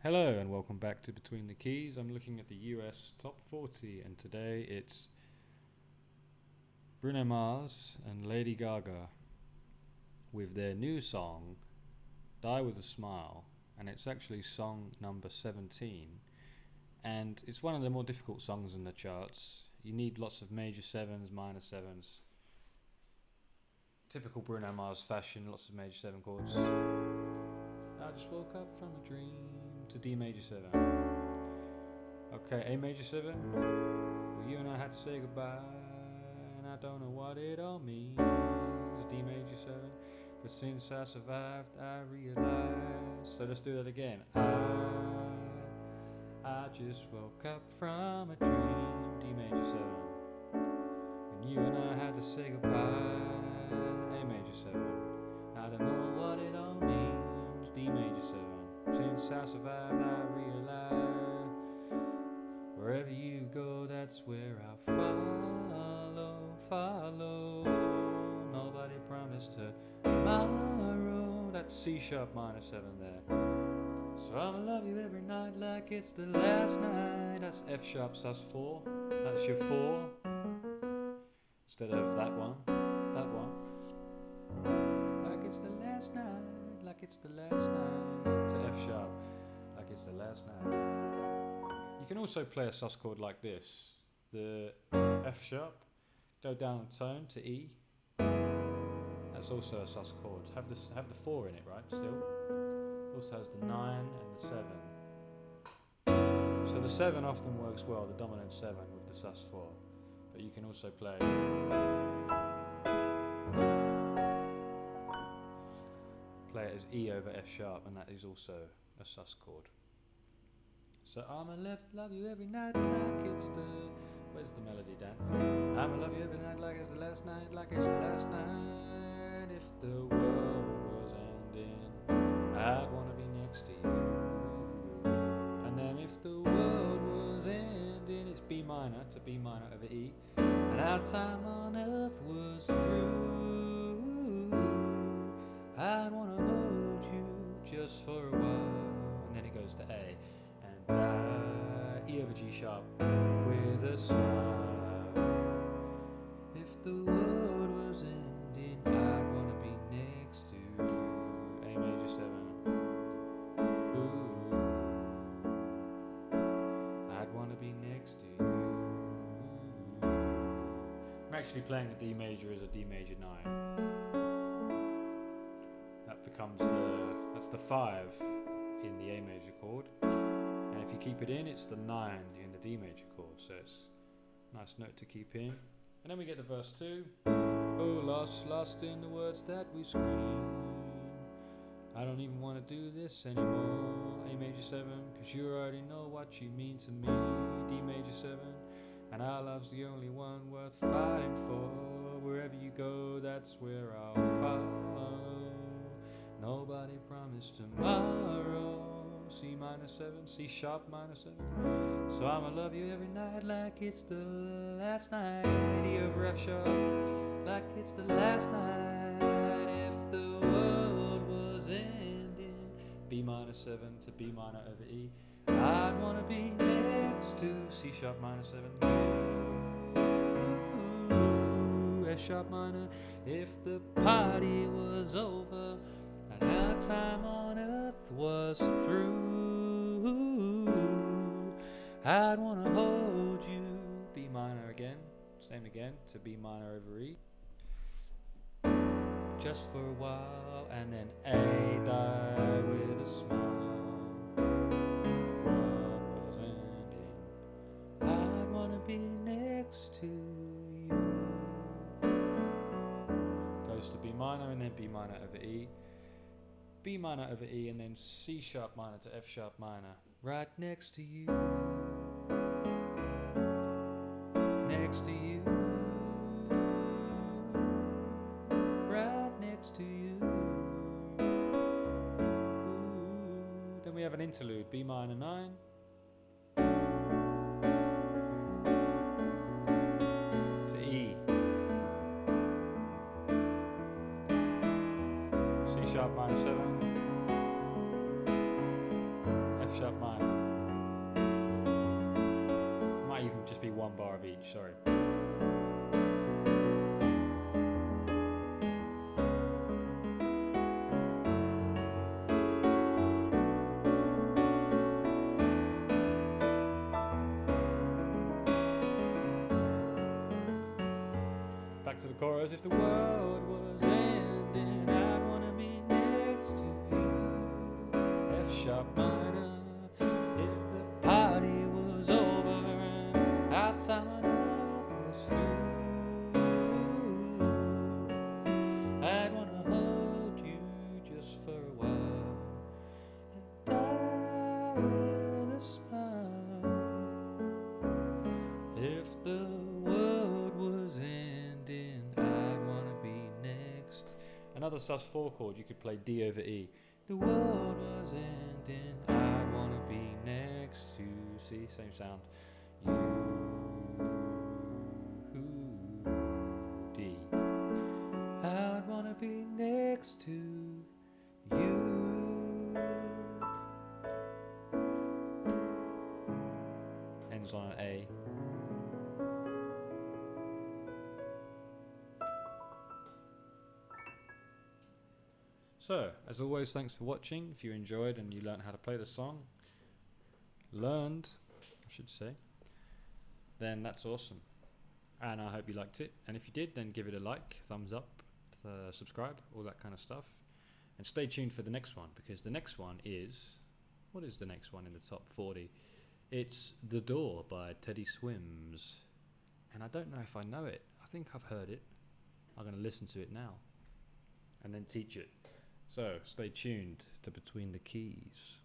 Hello and welcome back to Between the Keys. I'm looking at the US Top 40 and today it's Bruno Mars and Lady Gaga with their new song Die With A Smile, and it's actually song number 17, and it's one of the more difficult songs in the charts. You need lots of major sevens, minor sevens. Typical Bruno Mars fashion, lots of major 7 chords. I just woke up from a dream to D major 7. Okay, A major 7. Well, you and I had to say goodbye, and I don't know what it all means. D major 7. But since I survived, I realized. So let's do that again. I just woke up from a dream, D major 7. When you and I had to say goodbye, A major 7. I don't know what it all means, D major 7. Since I survived, I realize wherever you go, that's where I'll follow. Nobody promised tomorrow. That's C sharp minor 7 there. So I'ma love you every night like it's the last night. That's F sharp sus4. That's your 4 instead of that one. Like it's the last night, like it's the last night. To F sharp, like it's the last night. You can also play a sus chord like this. The F sharp, go down a tone to E. That's also a sus chord. Have the 4 in it, right? Still. Also has the 9 and the 7. So the 7 often works well, the dominant 7 with the sus4. But you can also play it as E over F sharp, and that is also a sus chord. So I'ma love you every night like it's the... Where's the melody, Dan? I'ma love you every night like it's the last night, like it's the last night. If the world was ending, I'd wanna be next to you. And then if the world was ending, it's B minor to B minor over E, and our time on earth was through, I'd wanna hold you just for a while. And then it goes to A, and E over G sharp with a smile. If the world was ending, I'd wanna be next to A major 7. Ooh, I'd wanna be next to you. I'm actually playing the D major as a D major 9. That becomes that's the 5 in the A major chord, and if you keep it in, it's the 9 in the D major chord, so it's a nice note to keep in. And then we get to verse 2. Oh, lost in the words that we scream. I don't even want to do this anymore. A major 7, cause you already know what you mean to me. D major 7, and our love's the only one worth fighting for. Wherever you go, that's where I'll follow. Nobody promised tomorrow. C minor 7, C sharp minor 7. So I'ma love you every night like it's the last night. E over F sharp, like it's the last night. If the world was ending, B minor 7 to B minor over E, I'd wanna be next to C sharp minor 7. F sharp minor. If the party was over and our time on earth was through, I'd wanna hold you. B minor again, same again, to B minor over E, just for a while, and then A, die with a smile. World was ending, I'd wanna be next to you. Goes to B minor and then B minor over E, B minor over E, and then C sharp minor to F sharp minor. Right next to you, next to you, right next to you. Ooh. Then we have an interlude, B minor 9. To E. C sharp minor 7. F sharp minor. Might even just be one bar of each, sorry. Back to the chorus. If the world was ending, I'd wanna be next to you. F sharp minor. If the party was over and our time on earth was through, I'd wanna hold you just for a while and die with a smile. If the world was ending, I'd wanna be next. Another sus4 chord, you could play D over E. The world was ending, I'd wanna be next to, see, same sound, you, D. I'd wanna be next to you. Ends on an A. So, as always, thanks for watching. If you enjoyed and you learned how to play the song, I should say, then that's awesome. And I hope you liked it. And if you did, then give it a like, thumbs up, subscribe, all that kind of stuff. And stay tuned for the next one, because the next one is, what is the next one in the top 40? It's The Door by Teddy Swims. And I don't know if I know it. I think I've heard it. I'm going to listen to it now and then teach it. So stay tuned to Between the Keys.